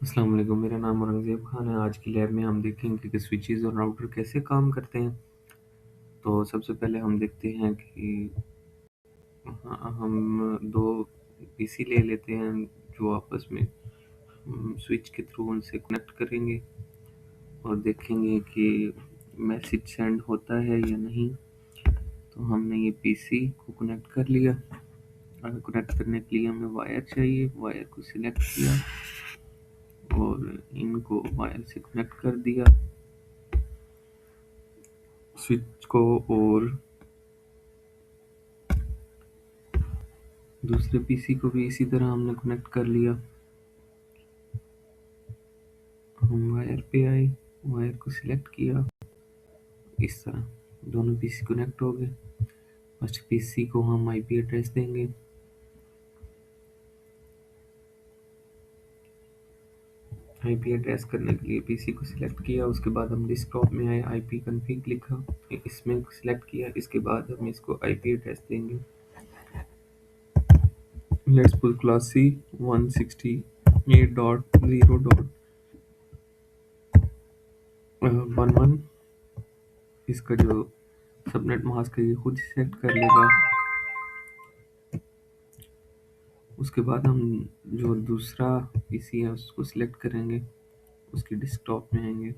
अस्सलाम वालेकुम, मेरा नाम औरंगज़ेब खान है। आज की लैब में हम देखेंगे कि स्विचेस और राउटर कैसे काम करते हैं। तो सबसे पहले हम देखते हैं कि हम 2 पीसी ले लेते हैं जो आपस में स्विच के थ्रू उनसे कनेक्ट करेंगे और देखेंगे कि मैसेज सेंड होता है या नहीं। तो हमने ये पीसी को कनेक्ट कर लिया और कनेक्ट करने के लिए हमें वायर चाहिए। वायर को सिलेक्ट किया और इनको वायर से कनेक्ट कर दिया स्विच को, और दूसरे पीसी को भी इसी तरह हमने कनेक्ट कर लिया। हम वायर पे आए, वायर को सिलेक्ट किया, इस तरह दोनों पीसी कनेक्ट हो गए। फर्स्ट पीसी को हम आईपी एड्रेस देंगे। आईपी एड्रेस करने के लिए पीसी को सिलेक्ट किया, उसके बाद हम डेस्कटॉप में आए, आईपी कॉन्फ़िग लिखा, इसमें सिलेक्ट किया, इसके बाद हम इसको आईपी एड्रेस देंगे। Let's put class C 168.0.11। इसका जो सबनेट मास्क है ये खुद ही सेट कर लेगा। उसके बाद हम जो दूसरा पीसी है उसको सिलेक्ट करेंगे, उसकी डेस्कटॉप में आएंगे,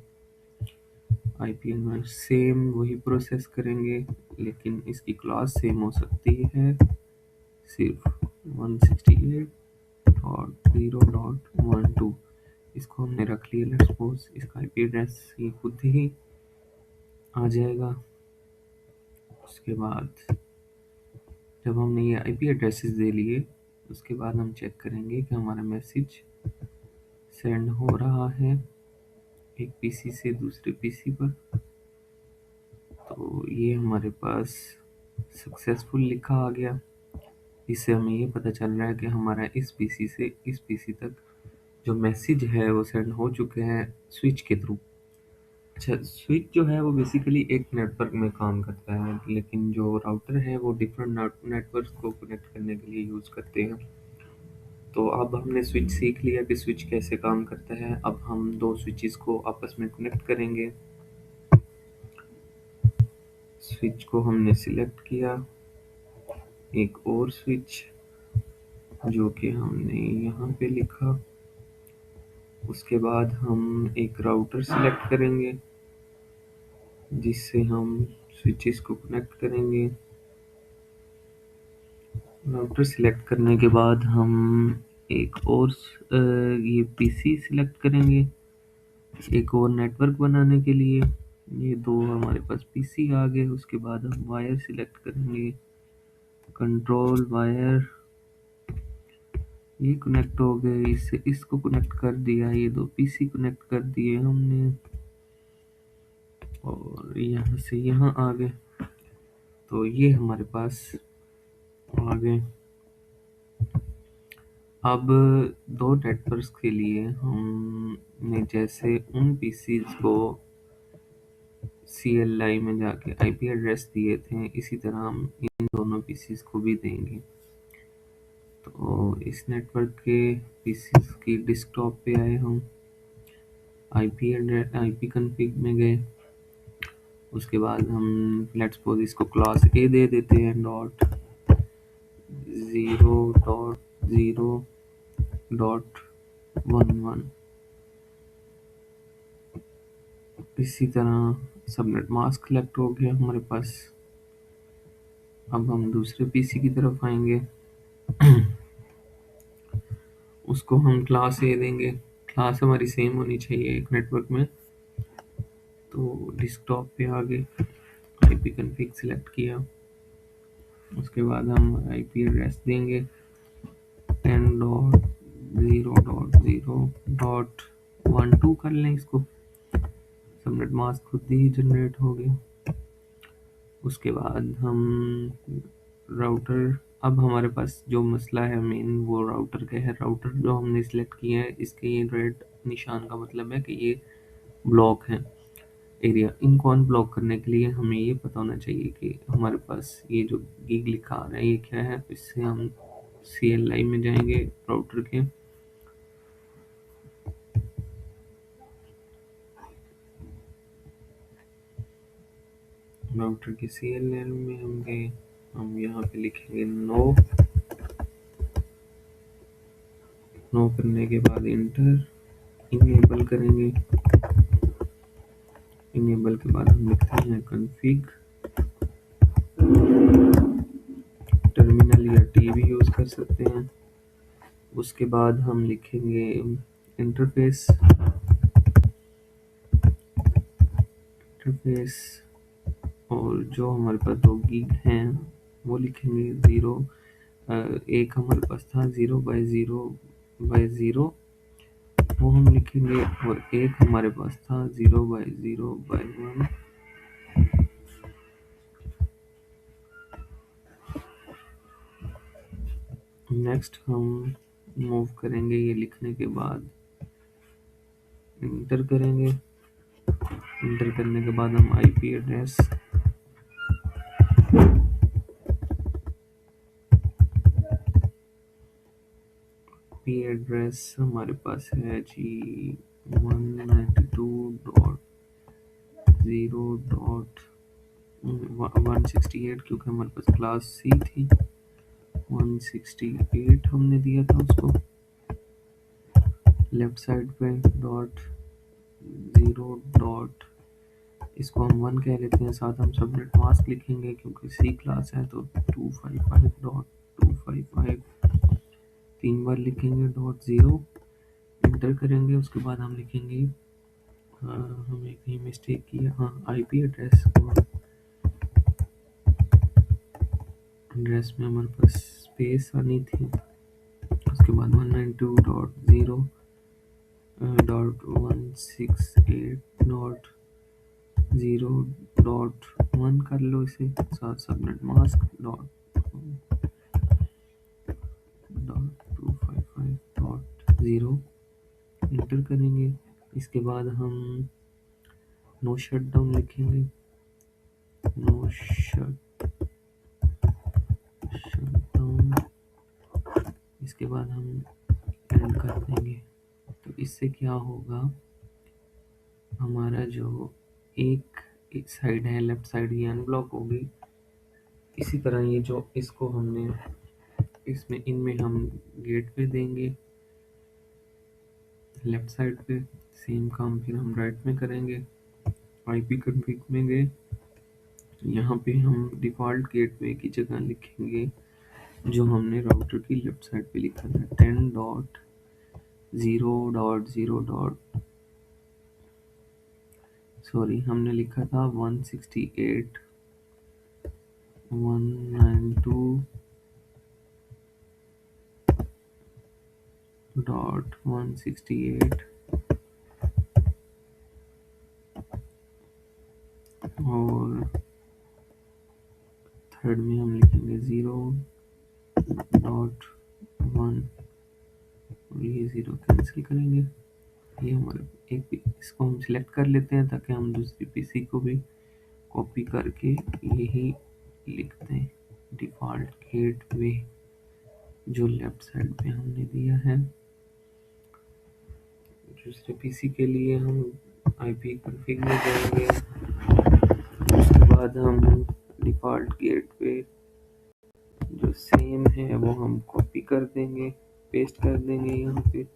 आईपी एनवायरनमेंट सेम वही प्रोसेस करेंगे, लेकिन इसकी क्लास सेम हो सकती है सिर्फ 168.0.12। इसको हमने रख लिया। लेट्स सपोज इसका आईपी एड्रेस ये खुद ही आ जाएगा। उसके बाद जब हमने ये आईपी एड्रेसेस दे लिए, उसके बाद हम चेक करेंगे कि हमारा मैसेज सेंड हो रहा है एक पीसी से दूसरे पीसी पर। तो ये हमारे पास सक्सेसफुल लिखा आ गया। इससे हमें ये पता चल रहा है कि हमारा इस पीसी से इस पीसी तक जो मैसेज है वो सेंड हो चुके हैं स्विच के थ्रू। अच्छा, स्विच जो है वो बेसिकली एक नेटवर्क में काम करता है, लेकिन जो राउटर है वो डिफरेंट नेटवर्क को कनेक्ट करने के लिए यूज़ करते हैं। तो अब हमने स्विच सीख लिया कि स्विच कैसे काम करता है। अब हम 2 स्विचेस को आपस में कनेक्ट करेंगे। स्विच को हमने सिलेक्ट किया, एक और स्विच जो कि हमने यहाँ पे लिखा। उसके बाद हम एक राउटर सिलेक्ट करेंगे जिससे हम स्विचेस को कनेक्ट करेंगे। राउटर सिलेक्ट करने के बाद हम एक और ये पीसी सिलेक्ट करेंगे एक और नेटवर्क बनाने के लिए। ये 2 हमारे पास पीसी आ गए। उसके बाद हम वायर सिलेक्ट करेंगे, कंट्रोल वायर, ये कनेक्ट हो गए, इससे इसको कनेक्ट कर दिया, ये 2 पीसी कनेक्ट कर दिए हमने और यहाँ से यहाँ आ गए। तो ये हमारे पास आ गए। अब 2 नेटवर्क्स के लिए हमने जैसे उन पीसीज को CLI में जाके आईपी एड्रेस दिए थे, इसी तरह हम इन दोनों पीसीज को भी देंगे। तो इस नेटवर्क के पीसीज की डेस्कटॉप पे आए हम, आईपी एड्रेस आईपी कॉन्फ़िग में गए। उसके बाद हम लेट्स सपोज इसको क्लास ए दे देते हैं, .0.0.11। इसी तरह सबनेट मास्क सेलेक्ट हो गया हमारे पास। अब हम दूसरे पीसी की तरफ आएंगे, उसको हम क्लास ए देंगे। क्लास हमारी सेम होनी चाहिए एक नेटवर्क में। तो डेस्कटॉप पे आ गए, आईपी कॉन्फ़िग सेलेक्ट किया, उसके बाद हम आईपी एड्रेस देंगे 10.0.0.12 कर लें इसको। सबनेट मास्क खुद ही जनरेट हो गया। उसके बाद हम राउटर, अब हमारे पास जो मसला है मेन वो राउटर का है। राउटर जो हमने सिलेक्ट किया है, इसके ये रेड निशान का मतलब है कि ये ब्लॉक है एरिया। इनको अनब्लॉक करने के लिए हमें ये पता होना चाहिए कि हमारे पास ये जो गीग लिखा आ रहा है ये क्या है। इससे हम CLI में जाएंगे राउटर के, राउटर की CLN में हम गए, हम यहाँ पे लिखेंगे नो। नो करने के बाद इंटर, इनेबल करेंगे। इनेबल के बाद हम लिखते हैं कॉन्फ़िग। टर्मिनल या टी भी यूज़ कर सकते हैं। उसके बाद हम लिखेंगे इंटरफेस। इंटरफेस और जो हमारे पास 2 गीग हैं वो लिखेंगे 0। एक हमारे पास था 0/0/0, वो हम लिखेंगे, और एक हमारे पास था 0/0/1। नेक्स्ट हम मूव करेंगे, ये लिखने के बाद इंटर करेंगे। इंटर करने के बाद हम IP एड्रेस हमारे पास है जी 192.0.168, क्योंकि हमारे पास क्लास C थी। 168 हमने दिया था उसको। लेफ्ट साइड पे डॉट 0. इसको हम 1 कह लेते हैं, साथ हम सबनेट मास्क लिखेंगे क्योंकि C क्लास है, तो 255.255 3 बार लिखेंगे .0। इंटर करेंगे। उसके बाद हम लिखेंगे, हमने कहीं मिस्टेक किया, हाँ IP एड्रेस में हमारे पास स्पेस आनी थी। उसके बाद 192.0.168.0.1 कर लो इसे, साथ सबनेट मास्क .255.0 इंटर करेंगे। इसके बाद हम नो शटडाउन लिखेंगे। नो शटडाउन, इसके बाद हम एंड कर देंगे। तो इससे क्या होगा, हमारा जो एक साइड है, लेफ्ट साइड, ये अनब्लॉक होगी। इसी तरह ये जो इसको हमने इनमें हम गेटवे देंगे लेफ्ट साइड पे। सेम काम फिर हम राइट में करेंगे। IP कॉन्फ़िग में गए, यहाँ पे हम डिफ़ॉल्ट गेटवे की जगह लिखेंगे जो हमने राउटर की लेफ्ट साइड पे लिखा था, 10.0.0. सॉरी, हमने लिखा था 168.192.168, और थर्ड में हम लिखेंगे 0.1, और ये 0 कैंसिल करेंगे। ये हमारे इसको हम सिलेक्ट कर लेते हैं ताकि हम दूसरी PC को भी कॉपी करके यही लिख दें, डिफ़ॉल्ट गेटवे जो लेफ्ट साइड पे हमने दिया है। दूसरे PC के लिए हम IP कॉन्फ़िग में जाएंगे। उसके बाद हम डिफ़ॉल्ट गेटवे जो सेम है वो हम कॉपी कर देंगे, पेस्ट कर देंगे यहाँ पे।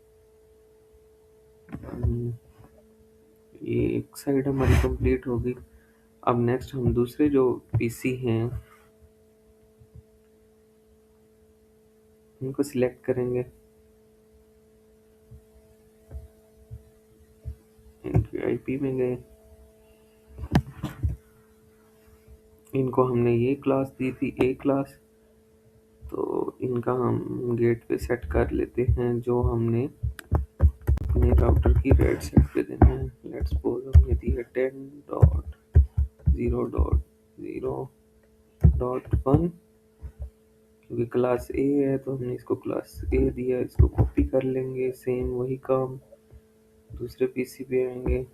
ये एक साइड हमारी कंप्लीट होगी। अब नेक्स्ट हम दूसरे जो PC हैं उनको सिलेक्ट करेंगे। इनकी IP में गए, इनको हमने ये क्लास दी थी, A क्लास, तो इनका हम गेट पे सेट कर लेते हैं जो हमने अपने राउटर की रेड सेट पे देना है। लेट्स सपोज हमने दी है 10.0.0.1, क्योंकि क्लास A है तो हमने इसको क्लास A दिया। इसको कॉपी कर लेंगे, सेम वही काम दूसरे PC पे आएंगे।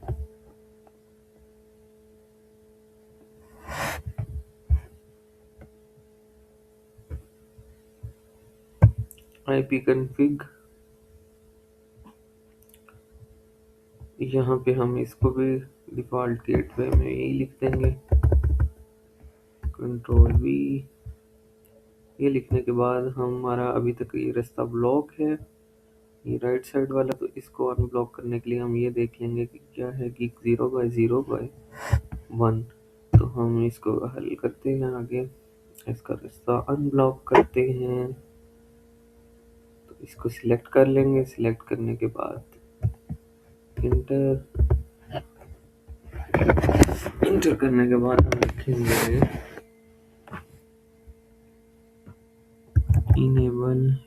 IP कॉन्फ़िग, यहाँ पे हम इसको भी डिफ़ॉल्ट गेटवे में यही लिख देंगे। Control we. ये लिखने के बाद हमारा अभी तक ये रास्ता ब्लॉक है, ये राइट साइड वाला। तो इसको अनब्लॉक करने के लिए हम ये देख लेंगे कि क्या है कि 0/0/1। तो हम इसको हल करते हैं आगे, इसका रास्ता अनब्लॉक करते हैं। तो इसको सिलेक्ट कर लेंगे, सिलेक्ट करने के बाद इंटर, इंटर करने के बाद हम लिखेंगे इनेबल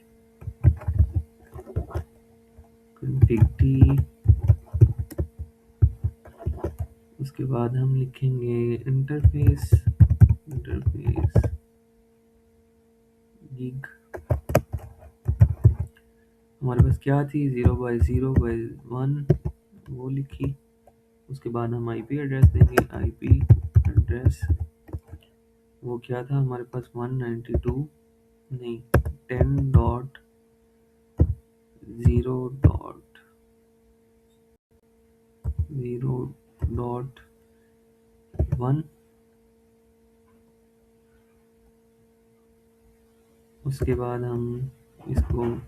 config t। उसके बाद हम लिखेंगे इंटरफेस, इंटरफेस गिग। हमारे पास क्या थी 0/0/1, वो लिखी। उसके बाद हम आईपी एड्रेस देंगे, आईपी एड्रेस वो क्या था हमारे पास 192 नहीं 10.0.1। उसके बाद हम इसको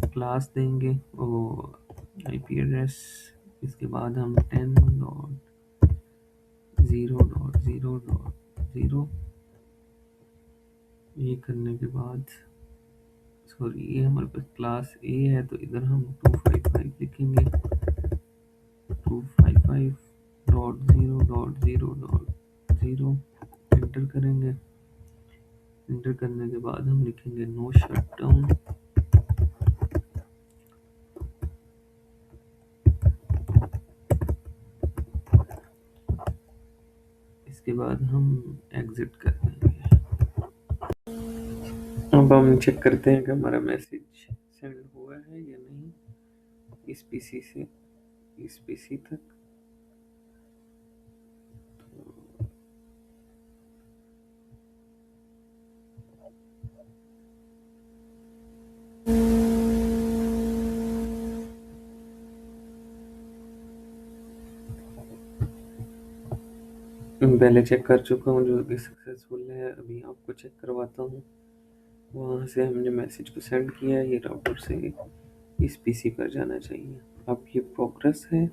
क्लास देंगे वो आईपी एड्रेस। इसके बाद हम 10.0.0.0 ये करने के बाद, सॉरी ये हमारे पास क्लास ए है तो इधर हम 255 लिखेंगे, 255.0.0.0। एंटर करेंगे, एंटर करने के बाद हम लिखेंगे नो शटडाउन। इसके बाद हम एग्जिट कर देंगे। अब हम चेक करते हैं कि हमारा मैसेज सेंड हुआ है या नहीं इस पीसी से इस पीसी तक। पहले चेक कर चुका हूँ जो कि सक्सेसफुल है, अभी आपको चेक करवाता हूँ। वहाँ से हमने मैसेज को सेंड किया है, ये राउटर से इस पीसी पर जाना चाहिए। अब ये प्रोग्रेस है,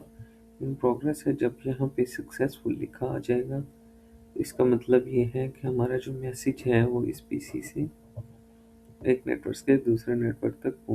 इन प्रोग्रेस है। जब यहाँ पे सक्सेसफुल लिखा आ जाएगा तो इसका मतलब ये है कि हमारा जो मैसेज है वो इस पीसी से एक नेटवर्क से दूसरे नेटवर्क तक पहुँच